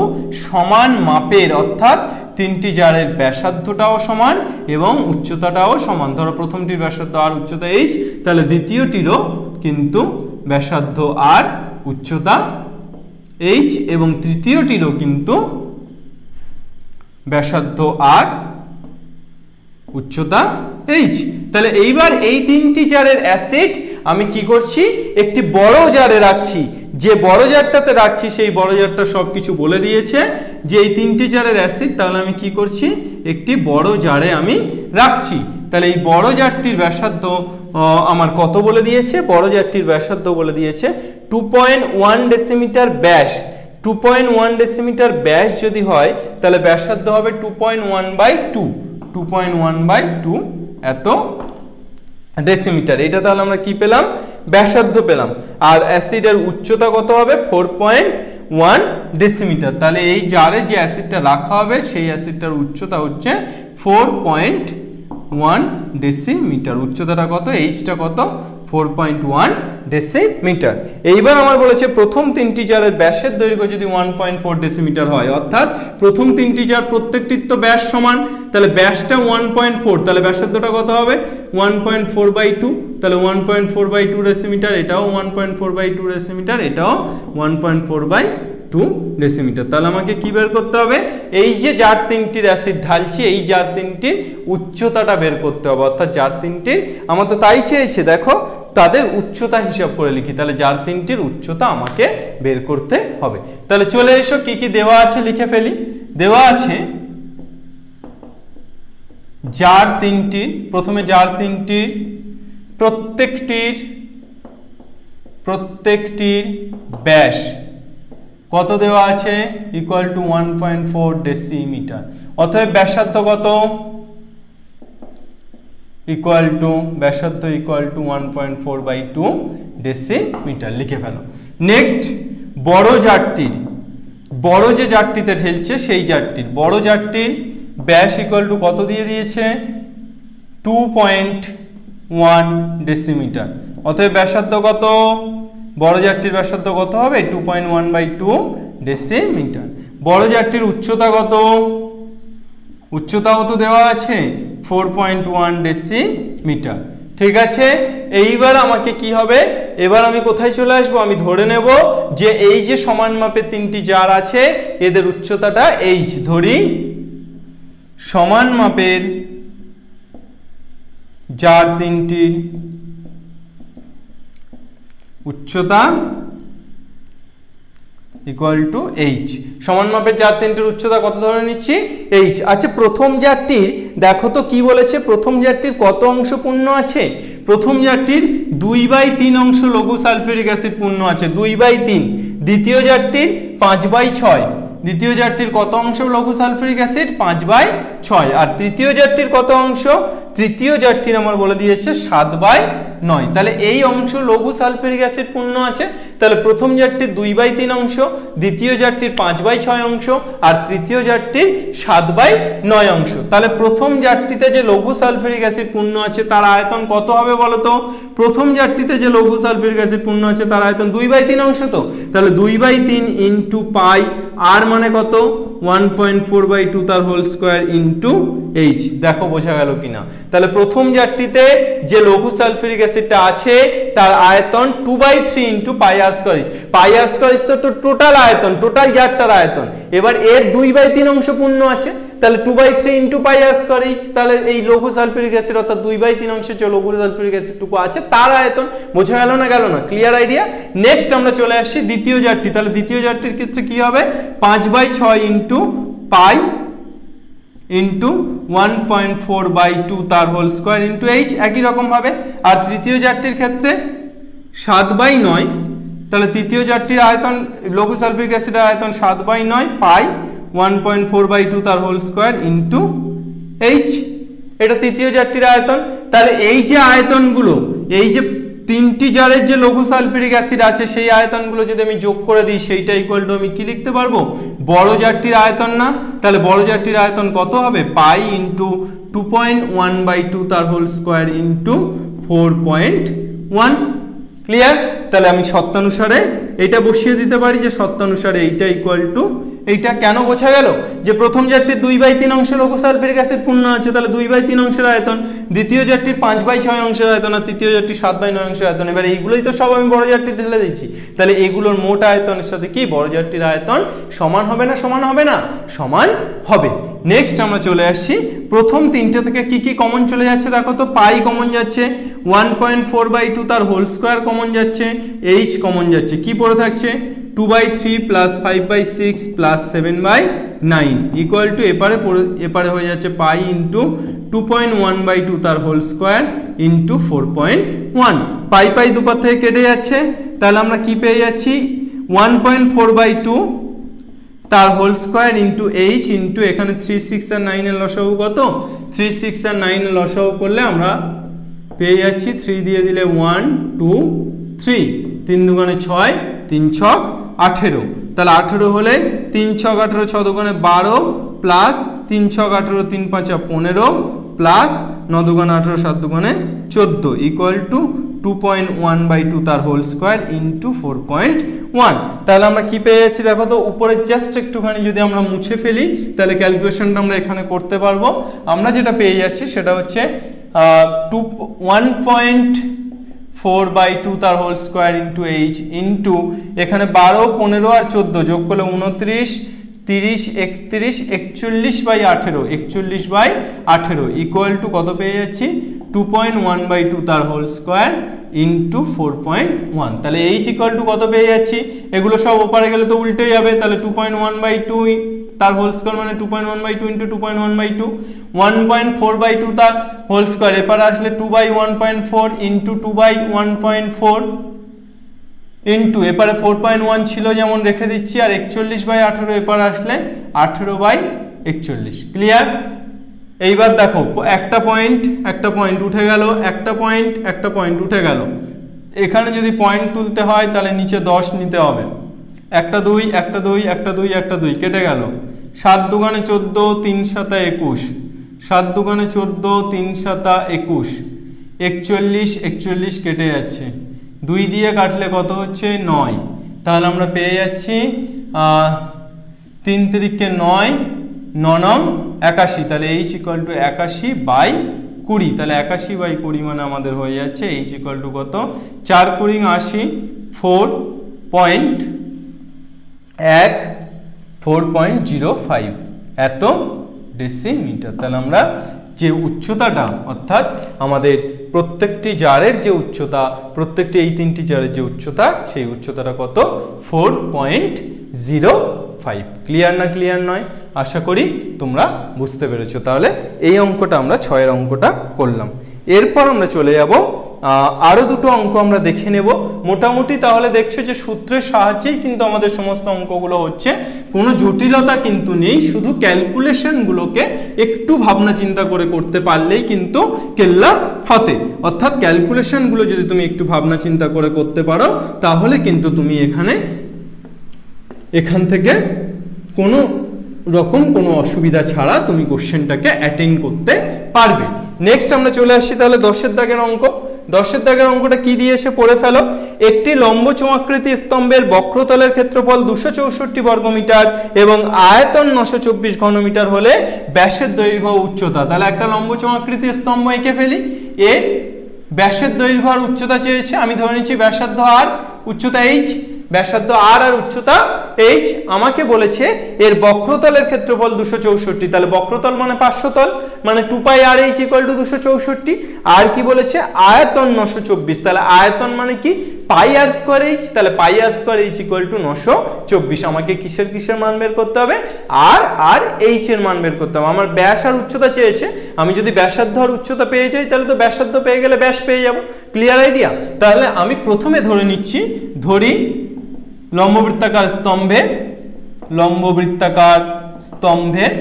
সমান মাপের, অর্থাৎ 3টি জারের ব্যাসার্ধটাও সমান এবং উচ্চতাটাও সমান। ধরো প্রথমটির ব্যাসার্ধ আর উচ্চতা h, তাহলে দ্বিতীয়টিরও কিন্তু ব্যাসার্ধ আর উচ্চতা h এবং তৃতীয়টিরও কিন্তু ব্যাসার্ধ আর উচ্চতা h। তাহলে এইবার এই 3টি জারের অ্যাসিড আমি কি করছি? একটি বড় জারে রাখছি। যে বড় জারটাতে রাখছি সেই বড় জারটা সবকিছু বলে দিয়েছে যে এই 3টি জারের অ্যাসিড। তাহলে আমি কি করছি? একটি বড় জারে আমি রাখছি। তাহলে এই বড় জারটির ব্যাসার্ধ আমার কত বলে দিয়েছে? বড় জারটির ব্যাসার্ধ বলে দিয়েছে 2.1 ডেসিমিটার ব্যাস। 2.1 ডেসিমিটার ব্যাস যদি হয়, তাহলে ব্যাসার্ধ হবে 2.1/2 এত ডেসিমিটার। এটা তাহলে আমরা কি পেলাম? ব্যাসার্ধ পেলাম। আর অ্যাসিডের উচ্চতা কত হবে? 4.1 ডেসিমিটার। তাহলে এই জারে যে অ্যাসিডটা রাখা হবে সেই অ্যাসিডটার উচ্চতা হচ্ছে 4.1 ডেসিমিটার। উচ্চতাটা কত? এইচটা কত? 4.1 ডেসিমিটার। এইবার আমার বলেছে প্রথম 3টি জারের ব্যাসের দৈর্ঘ্য যদি 1.4 ডেসিমিটার হয়, অর্থাৎ প্রথম 3টি জার প্রত্যেকটির তো ব্যাস সমান, তাহলে ব্যাসটা 1.4, তাহলে ব্যাসার্ধটা কত হবে? 1.4/2। তাহলে 1.4/2 ডেসিমিটার, এটাও 1.4/2 ডেসিমিটার, এটাও 1.4/2 ডেসিমিটার। তাহলে আমাকে কি বের করতে হবে? এই যে জার 3টির অ্যাসিড ঢালছি, এই জার 3টির উচ্চতাটা বের করতে হবে। অর্থাৎ জার 3টির, আমার তো তাই চেয়েছে, দেখো তাদের উচ্চতা হিসাব করে লিখি। তাহলে জার 3টির উচ্চতা আমাকে বের করতে হবে। তাহলে চলে এসো, কি কি দেওয়া আছে লিখে ফেলি। দেওয়া আছে জার 3টির, প্রথমে জার 3টির প্রত্যেকটির ব্যাস কত দেওয়া আছে? Equal to 1.4 decimetre. অতএব ব্যাসার্ধ কত? ব্যাসার্ধ ইকুয়াল টু 1.4/2 ডেসিমিটার লিখে ফেলো। নেক্সট বড় যে জারটিতে ঢেলছে সেই জারটির, বড় জারটির ব্যাস ইকুয়াল টু কত দিয়ে দিয়েছে? 2.1 ডেসিমিটার। অতএব ব্যাসার্ধ কত? বড় জারটির ব্যাসার্ধ কত হবে? 2.1/2 ডেসিমিটার। বড় জারটির উচ্চতা কত? উচ্চতাও তো দেওয়া আছে 4.1 ডেসিমিটার। ঠিক আছে, এইবার আমাকে কি হবে? এবার আমি কোথায় চলে আসবো? আমি ধরে নেব যে এই যে সমান মাপের 3টি জার আছে এদের উচ্চতাটা h। ধরি সমান মাপের জার 3টির উচ্চতা ইকুয়াল টু h। সমান মাপের জার 3টির উচ্চতা কত ধরে নিচ্ছি? h। আচ্ছা, প্রথম জারটির দেখো তো কি বলেছে? প্রথম জারটির কত অংশ পূর্ণ আছে? প্রথম জারটির 2/3 অংশ লঘু সালফিউরিক অ্যাসিড পূর্ণ আছে, 2/3। দ্বিতীয় জারটির 5/6, দ্বিতীয় জারটির কত অংশ লঘু সালফিউরিক অ্যাসিড 5/6 আর তৃতীয় জারটির কত অংশ তৃতীয় জারটির আমার বলে দিয়েছে 7/9 তাহলে এই অংশ লঘু সালফিউরিক অ্যাসিড পূর্ণ আছে তাহলে প্রথম জারটির 2/3 অংশ দ্বিতীয় জারটির 5/6 অংশ আর তৃতীয় জারটির 7/9 অংশ তাহলে প্রথম জারটিতে যে লঘু সালফিউরিক অ্যাসিড পূর্ণ আছে তার আয়তন কত হবে বলো তো প্রথম জারটিতে যে লঘু সালফিউরিক অ্যাসিড পূর্ণ আছে তার আয়তন 2/3 অংশ তো তাহলে 2/3 ইনটু পাই আর মানে কত 1.4/2 তার হোল স্কয়ার ইনটু এইচ দেখো বোঝা গেল কিনা তাহলে প্রথম জারটিতে যে লঘু সালফিউরিক অ্যাসিডটা আছে তার আয়তন 2/3 ইনটু পাই আর স্কয়ার এইচ পাই আর স্কয়ার এইচ তো টোটাল আয়তন টোটাল জারটার আয়তন এবার এর 2/3 অংশ পূর্ণ আছে তাহলে 2/3 ইনটু পাই আর স্কয়ার এইচ তাহলে এই লঘু সালফিউরিক অ্যাসিড অর্থাৎ 2/3 অংশের যে লঘু সালফিউরিক অ্যাসিডটুকু আছে তার আয়তন বোঝা গেল না ক্লিয়ার আইডিয়া নেক্সট আমরা চলে আসছি দ্বিতীয় জারটি তাহলে দ্বিতীয় জারটির ক্ষেত্রে কি হবে 5/6 ইনটু পাই ইনটু 1.4/2 তার হোল স্কয়ার ইনটু এইচ একই রকম ভাবে আর তৃতীয় জারটির ক্ষেত্রে 7/9 তাহলে তৃতীয় জারটির আয়তন লঘু সালফিউরিক অ্যাসিডের আয়তন 7/9 পাই 1.4/2 তার হোল স্কয়ার ইনটু এইচ এটা তৃতীয় জারটির আয়তন তাহলে এই যে আয়তনগুলো এই যে তিনটি জারের যে লঘু সালফিউরিক অ্যাসিড আছে সেই আয়তনগুলো যদি আমি যোগ করে দিই সেইটা ইকুয়াল টু আমি কি লিখতে পারবো বড় জারটির আয়তন না তাহলে বড় জারটির আয়তন কত হবে পাই ইনটু 2.1/2 তার হোল স্কয়ার ইনটু 4.1 ক্লিয়ার তাহলে আমি শর্তানুসারে এটা বসিয়ে দিতে পারি যে শর্তানুসারে এইটা ইকুয়াল টু এইটা কেন বোঝা গেল যে প্রথম জারটির 2/3 অংশ লঘু সালফিউরিক অ্যাসিড পূর্ণ আছে তাহলে 2/3 অংশের আয়তন দ্বিতীয় জারটির 5/6 অংশের আয়তন আর তৃতীয় জারটির 7/9 অংশের আয়তন এবার এইগুলোই তো সব আমি বড় জারটি ঢেলে দিচ্ছি তাহলে এগুলোর মোট আয়তনের সাথে কি বড় জারটির আয়তন সমান হবে না সমান হবে নেক্সট আমরা চলে আসছি প্রথম তিনটে থেকে কি কি কমন চলে যাচ্ছে দেখো তো পাই কমন যাচ্ছে 1.4/2 তার হোল স্কয়ার কমন যাচ্ছে এইচ কমন যাচ্ছে কি পড়ে থাকছে 2/3 প্লাস 5/6 প্লাস 7/9 ইকুয়াল টু এপারে হয়ে যাচ্ছে পাই ইনটু 2.1/2 তার হোল স্কয়ার ইনটু 4.1 পাই দুপার থেকে কেটে যাচ্ছে তাহলে আমরা কি পেয়ে যাচ্ছি 1.4/2 তার whole square into H into এখানে 3 6 আর 9 এর লসাগু কত 3 6 আর 9 এর লসাগু করলে আমরা পেয়ে যাচ্ছি 3 দিয়ে দিলে 1 2 3 3 দুগুণে 6 3 ছক 18 তাহলে 18 হলে 3 ছক 18 6 দুগুণে 12 প্লাস 3 ছক 18 3 5 15 প্লাস 9 দুগুণে 18 7 দুগুণে 14 ইকুয়াল টু 2.1/2 তার হোল স্কয়ার ইনটু 4.1 তাহলে আমরা কি পেয়ে যাচ্ছি দেখো তো উপরে জাস্ট একটুখানি যদি আমরা মুছে ফেলি তাহলে ক্যালকুলেশনটা আমরা এখানে করতে পারবো আমরা যেটা পেয়ে যাচ্ছি সেটা হচ্ছে 1.4/2 তার whole square into H into এখানে 12 15 আর 14 যোগ করলে 29 30 31 41/18 41/18 ইকুয়াল টু কত পেয়ে যাচ্ছি 2.1/2 তার হোল স্কয়ার ইনটু 4.1 তাহলে এইচ ইকুয়াল টু কত পেয়ে যাচ্ছি এগুলো সব ওপারে গেলে তো উল্টে যাবে তাহলে 2.1/2 তার হোল স্কয়ার মানে 2.1/2 ইনটু 2.1/2 1.4/2 তার হোল স্কয়ার এপারে আসলে 2/1.4 ইনটু 2/1.4 ইনটু এপারে 4.1 ছিল যেমন রেখে দিচ্ছি আর 41/18 এপারে আসলে 18/41 ক্লিয়ার এইবার দেখো একটা পয়েন্ট উঠে গেল একটা পয়েন্ট উঠে গেল এখানে যদি পয়েন্ট তুলতে হয় তাহলে নিচে 10 নিতে হবে একটা 2 একটা 2 একটা 2 একটা 2 কেটে গেল 7 দুগুণে 14 3 7 21 7 দুগুণে 14 3 7 21 41 কেটে যাচ্ছে 2 দিয়ে কাটলে কত হচ্ছে 9 তাহলে আমরা পেয়ে যাচ্ছি 3 3 9 9 81 তাহলে h ইকুয়াল টু 81/20 তাহলে 81/20 মানে আমাদের হয়ে যাচ্ছে h ইকুয়াল টু কত 4 × 80 4.05 এত ডেসিমিটার তাহলে আমরা যে উচ্চতাটা অর্থাৎ আমাদের প্রত্যেকটি জারের যে উচ্চতা প্রত্যেকটি এই তিনটি জারের যে উচ্চতা সেই উচ্চতাটা কত 4.05 ক্লিয়ার না ক্লিয়ার নয় আশা করি তোমরা বুঝতে পেরেছো তাহলে এই অঙ্কটা আমরা 6 এর অঙ্কটা করলাম এরপর আমরা চলে যাব আরো দুটো অঙ্ক আমরা দেখে নেব মোটামুটি। তাহলে দেখছো যে সূত্রের সাহায্যেই কিন্তু আমাদের সমস্ত অঙ্কগুলো হচ্ছে, কোনো জটিলতা কিন্তু নেই, শুধু ক্যালকুলেশনগুলোকে একটু ভাবনা চিন্তা করে করতে পারলেই কিন্তু কেল্লা ফতে। অর্থাৎ ক্যালকুলেশনগুলো যদি তুমি একটু ভাবনা চিন্তা করে করতে পারো তাহলে কিন্তু তুমি এখান থেকে কোনো রকম কোনো অসুবিধা ছাড়া তুমি কোশ্চেনটাকে অ্যাটেন্ড করতে পারবে। নেক্সট আমরা চলে আসছি তাহলে 10-এর দাগের অঙ্ক। 10-এর দাগের অঙ্কটা কি দিয়েছে পড়ে ফেলো। একটি লম্ব চোঙাকৃতি স্তম্ভের বক্রতলের ক্ষেত্রফল 264 বর্গমিটার এবং আয়তন 924 ঘনমিটার হলে ব্যাসের দৈর্ঘ্য উচ্চতা। তাহলে একটা লম্ব চোঙাকৃতি স্তম্ভ এঁকে ফেলি। এর ব্যাসের দৈর্ঘ্য আর উচ্চতা চেয়েছে, আমি ধরে নিচ্ছি ব্যাসার্ধ আর উচ্চতা h, ব্যাসার্ধ আর উচ্চতা h। আমাকে বলেছে এর বক্রতলের ক্ষেত্রফল 264, তাহলে বক্রতল মানে পার্শ্বতল, মানে 2π r/h = 264। আর কি বলেছে আয়তন 924, তাহলে আয়তন মানে কি πr²h, তাহলে πr²h = 924। আমাকে কিসের মান বের করতে হবে, আর h এর মান বের করতে হবে। আমার ব্যাস আর উচ্চতা চেয়েছে, আমি যদি ব্যাসার্ধ আর উচ্চতা পেয়ে যাই তাহলে তো ব্যাসার্ধ পেয়ে গেলে ব্যাস পেয়ে যাব। Clear idea? তাহলে আমি প্রথমে ধরে নিচ্ছি, ধরি লম্ববৃত্তাকার স্তম্ভের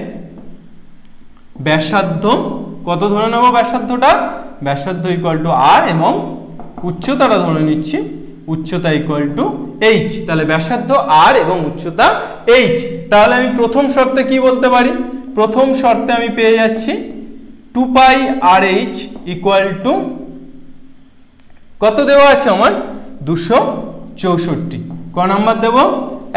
ব্যাসার্ধ কত ধরে নেব, ব্যাসার্ধটা ব্যাসার্ধ = r এবং উচ্চতাটা ধরে নিচ্ছি উচ্চতা = h। তাহলে ব্যাসার্ধ r এবং উচ্চতা h। তাহলে আমি প্রথম শর্তে কি বলতে পারি, প্রথম শর্তে আমি পেয়ে যাচ্ছি 2π r/h = কত দেওয়া আছে আমার 264। ক নাম্বার দেব,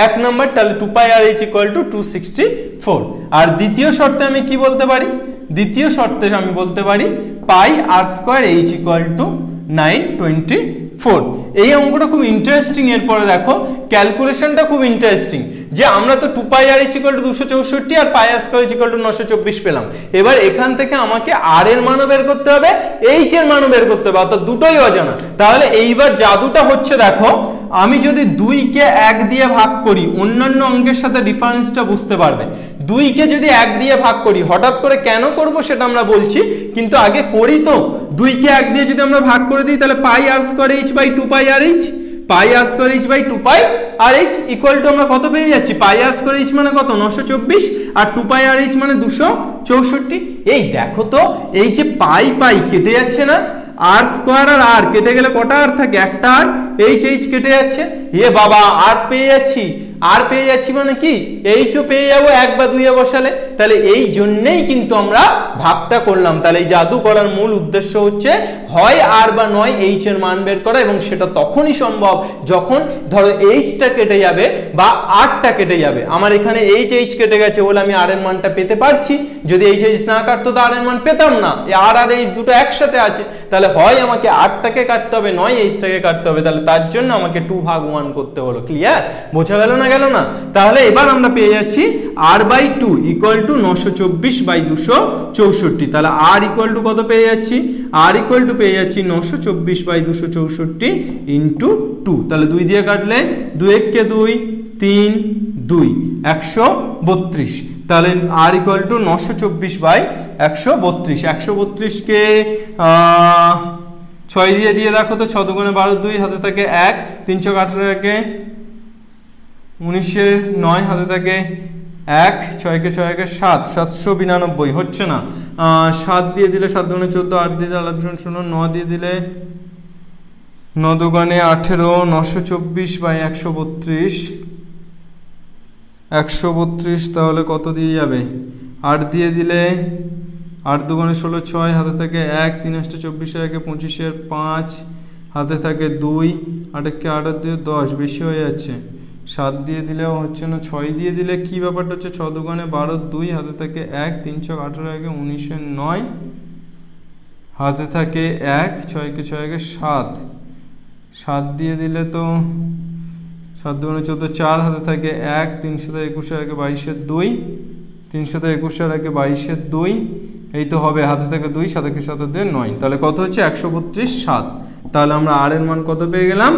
1 নাম্বার। তাহলে 2π r/h = 264। আর দ্বিতীয় শর্তে আমি কি বলতে পারি, দ্বিতীয় শর্তে আমি বলতে পারি πr²h = 924। এই অঙ্কটা খুব ইন্টারেস্টিং। এরপরে দেখো ক্যালকুলেশনটা খুব ইন্টারেস্টিং, যে আমরা তো 2π r/h = 264 আর πr² = 924 পেলাম। এবার এখান থেকে আমাকে r এর মানও বের করতে হবে, h এর মানও বের করতে হবে, অর্থাৎ দুটোই অজানা। তাহলে এইবার জাদুটা হচ্ছে, দেখো আমি যদি 2 কে 1 দিয়ে ভাগ করি, অন্যান্য অঙ্কের সাথে ডিফারেন্সটা বুঝতে পারবে। 2 কে যদি 1 দিয়ে ভাগ করি, হঠাৎ করে কেন করব সেটা আমরা বলছি, কিন্তু আগে করি তো। 2 কে 1 দিয়ে যদি আমরা ভাগ করে দিই তাহলে πr²h/2π r/h, πr²h/2π r/h = আমরা কত পেয়ে যাচ্ছি, πr²h মানে কত 924 আর 2π r/h মানে 264। এই দেখো তো, এই যে পাই কেটে যাচ্ছে না, r² আর r কেটে গেলে কটা আর থাকে, একটা আর, h কেটে যাচ্ছে। এ বাবা, আর পেয়ে যাচ্ছি মানে কি h ও পেয়ে যাবো 1 বা 2 এ বসালে। তাহলে এই জন্যই কিন্তু আমরা ভাগটা করলাম। তাহলে এই জাদু করার মূল উদ্দেশ্য হচ্ছে হয় r বা নয় h এর মান বের করা, এবং সেটা তখনই সম্ভব যখন ধরো h টা কেটে যাবে বা r টা কেটে যাবে। আমার এখানে h কেটে গেছে বলে আমি r এর মানটা পেতে পারছি, যদি h না কাটতো তো r এর মান পেতাম না। r আর h দুটো একসাথে আছে, তাহলে হয় আমাকে r টাকে কাটতে হবে, নয় h টাকে কাটতে হবে। তাহলে তার জন্য আমাকে 2/1 করতে হলো। ক্লিয়ার? বোঝা গেল না? তাহলে এবার আমরা পেয়ে যাচ্ছি r/2 = 924/264। তাহলে r = কত পেয়ে যাচ্ছি, r পেয়ে যাচ্ছি 924/264 × 2। তাহলে 2 দিয়ে কাটলে 2 × 1 = 2, 3, 2 132। তাহলে r = 924/132। 132 কে 6 দিয়ে দেখো তো, 6 × 12 2, হাতে থাকে 1, 318 কে 19 9, হাতে থাকে 1, 6 কে 7, 792 হচ্ছে না। 7 দিয়ে দিলে 7 × 14, 8 দিয়ে দিলে 9 দিয়ে দিলে 9 × 18, 924/132, 132। তাহলে কত দিয়ে যাবে, 8 দিয়ে দিলে 8 × 2 = 16, 6, হাতে থাকে 1, 3 × 24, 1 25, 5, হাতে থাকে 2, 8 কে 8 দিয়ে 10, বেশি হয়ে যাচ্ছে। 7 দিয়ে দিলেও হচ্ছে না, 6 দিয়ে দিলে কি ব্যাপারটা হচ্ছে, 6 × 12 2, হাতে থাকে 1, 3 × 18, 19 9, হাতে থাকে 1, 6 কে 7, 7 দিয়ে দিলে তো 7 × 2 = 14, 4, হাতে থাকে 1, 3 × 21, 22, 2, 3 × 21, 22, 2, এই তো হবে, হাতে থাকে 2, 7 কে 7 দিয়ে 9। তাহলে কত হচ্ছে 132 7। তাহলে আমরা r এর মান কত পেয়ে গেলাম,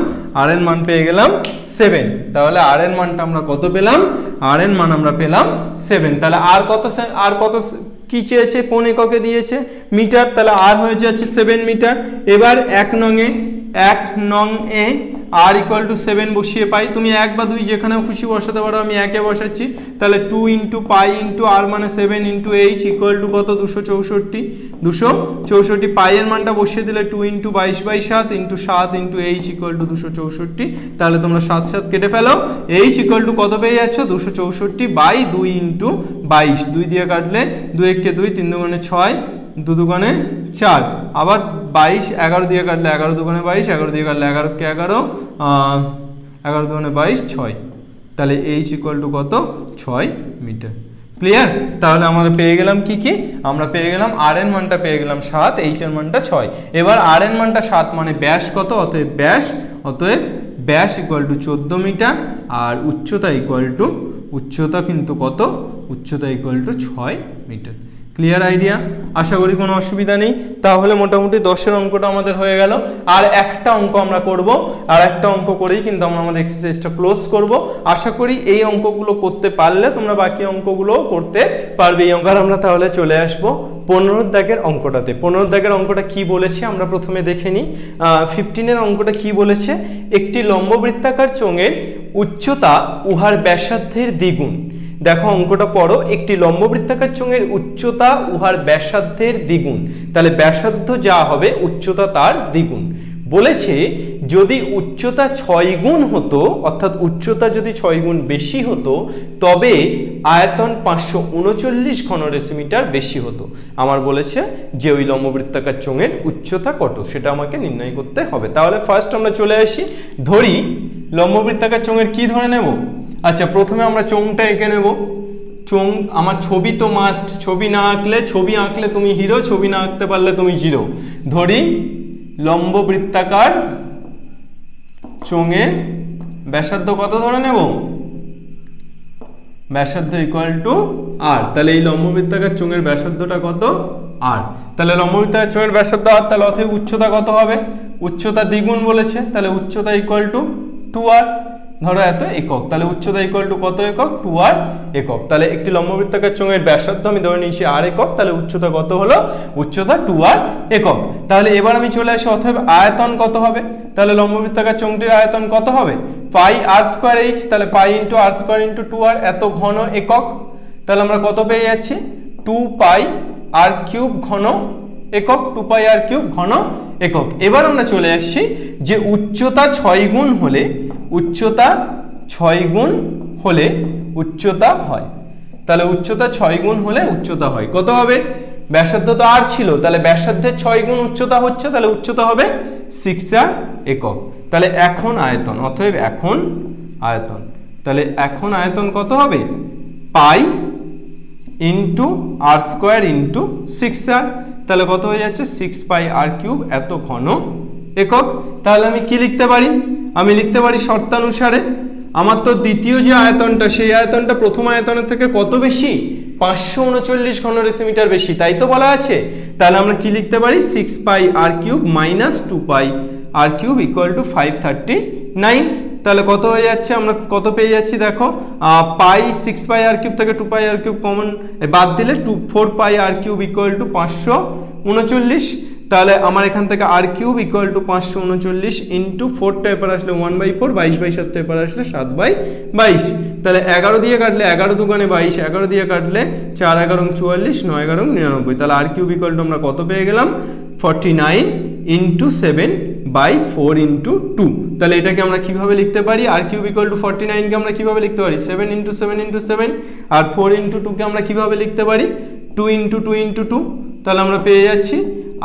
r এর মান পেয়ে গেলাম 7। তাহলে r এর মানটা আমরা কত পেলাম, r এর মান আমরা পেলাম 7। তাহলে আর কত কি চেয়েছে, কোন এককে দিয়েছে, মিটার, তাহলে আর হয়ে যাচ্ছে 7 মিটার। এবার 1 নং এ আর ইকুয়াল টু 7 বসিয়ে পাই, তুমি 1 বা 2 যেখানেও খুশি বসাতে পারো, আমি 1 এ বসাচ্ছি। তাহলে 2 ইন্টু পাই ইন্টু আর মানে 7 ইন্টু এইচ ইকুয়াল টু কত, 264 পাই এর মানটা বসিয়ে দিলে 2 into 22/7 into 7 into H equal two 264। তাহলে তোমরা 7 কেটে ফেলো, এইচ ইকুয়াল টু কত পেয়ে যাচ্ছ, 264/2 ইন্টু 22, 2 দিয়ে কাটলে 2 1 2, 3 2 6, 2 2 4, আবার 22, 11 দিয়ে কাটলে 11 2 22, 11 দিয়ে কাটলে 11 কে 11, 11 2 22, 6। তাহলে এইচ ইকুয়াল টু কত, 6 মিটার। ক্লিয়ার? তাহলে আমরা পেয়ে গেলাম কি কি, আমরা পেয়ে গেলাম আর এর মানটা পেয়ে গেলাম 7, এইচ এর মানটা 6। এবার আর এর মানটা 7 মানে ব্যাস কত, অতএব ব্যাস ইকুয়াল টু 14 মিটার, আর উচ্চতা ইকুয়াল টু, উচ্চতা কিন্তু কত, উচ্চতা equal to 6 metre. Clear idea? আশা করি কোনো অসুবিধা নেই। তাহলে মোটামুটি 10-এর অঙ্কটা আমাদের হয়ে গেল। আর একটা অঙ্ক আমরা করব, আর একটা অঙ্ক করেই কিন্তু আমরা আমাদের এক্সারসাইজটা ক্লোজ করব। আশা করি এই অঙ্কগুলো করতে পারলে তোমরা বাকি অঙ্কগুলো করতে পারবে। এই অঙ্কটা আমরা তাহলে চলে আসব 15 দাগের অঙ্কটাতে। 15 দাগের অঙ্কটা কি বলেছে আমরা প্রথমে দেখে নিই। 15-এর অঙ্কটা কি বলেছে, একটি লম্ববৃত্তাকার চোঙের উচ্চতা উহার ব্যাসার্ধের দ্বিগুণ। দেখো অঙ্কটা পড়ো, একটি লম্ববৃত্তাকার চোঙের উচ্চতা উহার ব্যাসার্ধের দ্বিগুণ। তাহলে ব্যাসার্ধ যা হবে উচ্চতা তার দ্বিগুণ। বলেছে যদি উচ্চতা 6 গুণ হতো, অর্থাৎ উচ্চতা যদি 6 গুণ বেশি হতো, তবে আয়তন 539 ঘন ডেসিমিটার বেশি হতো। আমার বলেছে যে ওই লম্ববৃত্তাকার চোঙের উচ্চতা কত সেটা আমাকে নির্ণয় করতে হবে। তাহলে ফার্স্ট আমরা চলে আসি, ধরি লম্ববৃত্তাকার চোঙের কি ধরে নেব। আচ্ছা, প্রথমে আমরা চোঙটা এঁকে নেব। চোঙ, আমার ছবি তো মাস্ট, ছবি না আঁকলে, ছবি আঁকলে তুমি হিরো, ছবি না আঁকতে পারলে তুমি জিরো। ধরি লম্ববৃত্তাকার চোঙের ব্যাসার্ধ কত ধরে নেব, ব্যাসার্ধ ইকুয়াল টু আর। তাহলে এই লম্ববৃত্তাকার চোঙের ব্যাসার্ধটা কত, আর। তাহলে লম্ববৃত্তাকার চোঙের ব্যাসার্ধ আর, তাহলে অতএব উচ্চতা কত হবে, উচ্চতা দ্বিগুণ বলেছে, তাহলে উচ্চতা ইকুয়াল টু 2r। ধরো এত একক, তাহলে উচ্চতা ইকুয়াল টু কত একক, 2r একক। তাহলে একটি লম্ববৃত্তাকার চোঙের ব্যাসার্ধ আমি ধরে নিয়েছি r একক, তাহলে উচ্চতা কত হলো, উচ্চতা 2r একক। তাহলে এবার আমি চলে আসি, অতএব আয়তন কত হবে। তাহলে লম্ববৃত্তাকার চোঙটির আয়তন কত হবে, পাই r স্কয়ার h, তাহলে pi into r square into 2r, এত ঘন একক। তাহলে আমরা কত পেয়ে যাচ্ছি, 2 পাই r কিউব ঘন একক, 2 পাই r কিউব ঘন একক। এবার আমরা চলে আসছি যে উচ্চতা 6 গুণ হলে, উচ্চতা 6 গুণ হলে উচ্চতা হয়। তাহলে উচ্চতা 6 গুণ হলে উচ্চতা হয় কত হবে, ব্যাসার্ধ তো আর ছিল, তাহলে ব্যাসার্ধের 6 গুণ উচ্চতা হচ্ছে, তাহলে উচ্চতা হবে 6r একক। তাহলে এখন আয়তন, অতএব এখন আয়তন, তাহলে এখন আয়তন কত হবে, পাই ইন্টু আর স্কোয়ার ইন্টু 6r। তাহলে কত হয়ে যাচ্ছে, 6 পাই আর কিউব এত ঘন একক। তাহলে আমি কি লিখতে পারি, আমি লিখতে পারি শর্তানুসারে আমার তো দ্বিতীয় যে আয়তনটা, সেই আয়তনটা প্রথম আয়তনের থেকে কত বেশি, 539 ঘন ডেসিমিটার বেশি, তাই তো বলা আছে। তাহলে আমরা কি লিখতে পারি, 6 pi r cube minus 2 pi r cube equal to 539। তাহলে কত হয়ে যাচ্ছে, আমরা কত পেয়ে যাচ্ছি দেখো, পাই 6 পাই আর কিউব থেকে 2 পাই আর কিউব কমন বাদ দিলে 4 পাই আর কিউব ইকুয়াল টু 539। তাহলে আমার এখান থেকে আর কিউব ইকুয়াল টু 539 ইন্টু 4টা এপার আসলে 1/4, 22/7 এপার আসলে 7/22। তাহলে 11 দিয়ে কাটলে 11 দুগুণে 22, 11 দিয়ে কাটলে 4 11 44, 9 11 99। তাহলে আর কিউব ইকুয়াল টু আমরা কত পেয়ে গেলাম, 49 ইন্টু 7/4 ইন্টু 2। তাহলে এটাকে আমরা কিভাবে লিখতে পারি, আর কিউব ইকুয়াল টু 49 কে আমরা কিভাবে লিখতে পারি, 7 ইন্টু 7 ইন্টু 7, আর 4 ইন্টু 2 কে আমরা কিভাবে লিখতে পারি, 2 ইন্টু 2 ইন্টু 2। তাহলে আমরা পেয়ে যাচ্ছি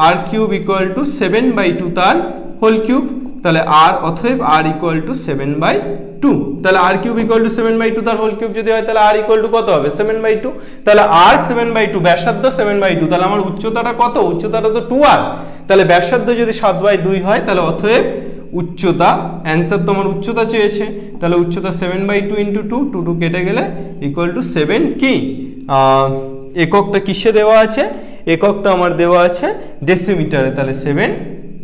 আর কিউব ইকুয়াল টু 7/2 তার হোল কিউব। তাহলে আর, অতএব আর ইকুয়াল টু 7/2। তাহলে আর কিউব ইকুয়াল টু 7/2 তার হোল কিউব যদি হয়, তাহলে আর ইকুয়াল টু কত হবে, 7/2। তাহলে আর 7/2, ব্যাসার্ধ 7/2, তাহলে আমার উচ্চতাটা কত, উচ্চতাটা তো 2r। তাহলে ব্যাসার্ধ যদি 7/2 হয়, তাহলে অতএব উচ্চতা, অ্যান্সার তো আমার উচ্চতা চেয়েছে, তাহলে উচ্চতা 7/2 ইন্টু 2, 2 কেটে গেলে ইকুয়াল টু 7 কি, এককটা কিসে দেওয়া আছে, এককটা আমার দেওয়া আছে ডেসিমিটারে। তাহলে 7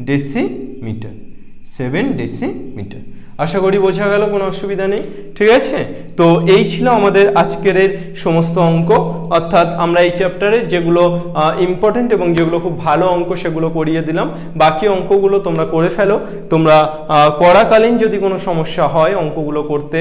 ডেসিমিটার, 7 ডেসিমিটার। আশা করি বোঝা গেল, কোনো অসুবিধা নেই, ঠিক আছে। তো তো এই ছিল আমাদের আজকের সমস্ত অঙ্ক, অর্থাৎ আমরা এই চ্যাপ্টারে যেগুলো ইম্পর্টেন্ট এবং যেগুলো খুব ভালো অঙ্ক সেগুলো করিয়ে দিলাম। বাকি অঙ্কগুলো তোমরা করে ফেলো। তোমরা করাকালীন যদি কোনো সমস্যা হয় অঙ্কগুলো করতে,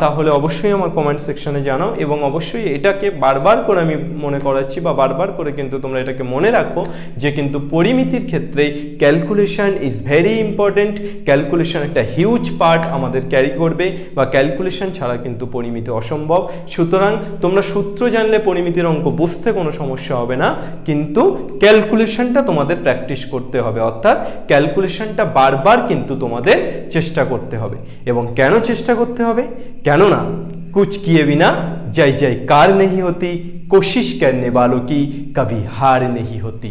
তাহলে অবশ্যই আমার কমেন্ট সেকশনে জানাও, এবং অবশ্যই এটাকে বারবার করে আমি মনে করাচ্ছি বা বারবার করে কিন্তু তোমরা এটাকে মনে রাখো যে কিন্তু পরিমিতির ক্ষেত্রে calculation is very important. Calculation একটা হিউজ পার্ট আমাদের ক্যারি করবে, বা ক্যালকুলেশন ছাড়া কিন্তু পরিমিতি অসম্ভব। সুতরাং তোমরা সূত্র জানলে পরিমিতির অঙ্ক বুঝতে কোনো সমস্যা হবে না, কিন্তু ক্যালকুলেশনটা তোমাদের প্র্যাকটিস করতে হবে, অর্থাৎ ক্যালকুলেশনটা বারবার কিন্তু তোমাদের চেষ্টা করতে হবে। এবং কেন চেষ্টা করতে হবে? কেননা कुछ किए बिना जय जयकार नहीं होती, कोशिश करने वालों की कभी हार नहीं होती।